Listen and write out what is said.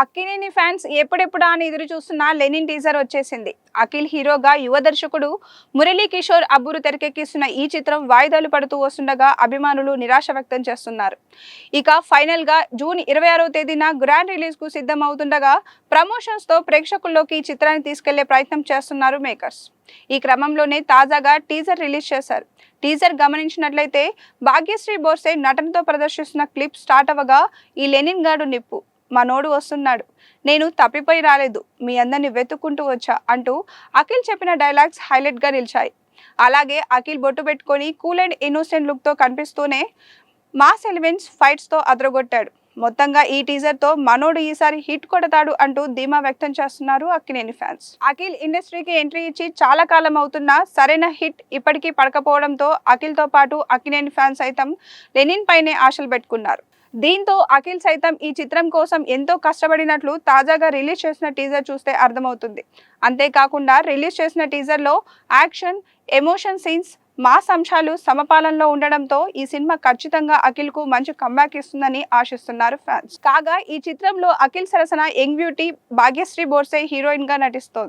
Akkineni fans ఎప్పుడెప్పుడా అని ఎదురు చూస్తున్న లెనిన్ టీజర్ వచ్చేసింది. అఖిల్ హీరోగా యువ దర్శకుడు మురళీ కిషోర్ అబ్బురు తెరకెక్కిస్తున్న ఈ చిత్రం వాయిదాలు పడుతూ వస్తుండగా అభిమానులు నిరాశ వ్యక్తం చేస్తున్నారు. ఇక ఫైనల్ గా జూన్ 26వ తేదీన గ్రాండ్ రిలీజ్ కు సిద్ధం అవుతుండగా ప్రమోషన్స్ తో ప్రేక్షకుల్లోకి ఈ చిత్రాన్ని తీసుకెళ్లే ప్రయత్నం చేస్తున్నారు మేకర్స్. ఈ క్రమంలోనే తాజాగా టీజర్ రిలీజ్ చేశారు. టీజర్ గమనించినట్లయితే భాగ్యశ్రీ బోర్సే నటనతో ప్రదర్శిస్తున్న క్లిప్ స్టార్ట్ అవ్వగా ఈ లెనిన్ గాడు నిప్పు మనోడు వస్తున్నాడు, నేను తప్పిపోయి రాలేదు, మీ అందరిని వెతుక్కుంటూ వచ్చా అంటూ అఖిల్ చెప్పిన డైలాగ్స్ హైలైట్ గా నిలిచాయి. అలాగే అఖిల్ బొట్టు పెట్టుకొని కూల్ అండ్ ఇన్నోసెంట్ లుక్ తో కనిపిస్తూనే మాస్ ఎలిమెంట్స్ ఫైట్స్ తో అదరగొట్టాడు. మొత్తంగా ఈ టీజర్ తో మనోడు ఈసారి హిట్ కొడతాడు అంటూ ధీమా వ్యక్తం చేస్తున్నారు అక్కినేని ఫ్యాన్స్. అఖిల్ ఇండస్ట్రీకి ఎంట్రీ ఇచ్చి చాలా కాలం అవుతున్నా సరైన హిట్ ఇప్పటికీ పడకపోవడంతో అఖిల్ తో పాటు అక్కినేని ఫ్యాన్స్ సైతం లెనిన్ పైనే ఆశలు పెట్టుకున్నారు. దీంతో అఖిల్ సైతం ఈ చిత్రం కోసం ఎంతో కష్టపడినట్లు తాజాగా రిలీజ్ చేసిన టీజర్ చూస్తే అర్థమవుతుంది. అంతేకాకుండా రిలీజ్ చేసిన టీజర్లో యాక్షన్, ఎమోషన్ సీన్స్, మాస్ అంశాలు సమపాలనలో ఉండడంతో ఈ సినిమా ఖచ్చితంగా అఖిల్ కు మంచి కంబ్యాక్ ఇస్తుందని ఆశిస్తున్నారు ఫ్యాన్స్. కాగా ఈ చిత్రంలో అఖిల్ సరసన young beauty Bhagyashree Borse heroine గా నటిస్తోంది.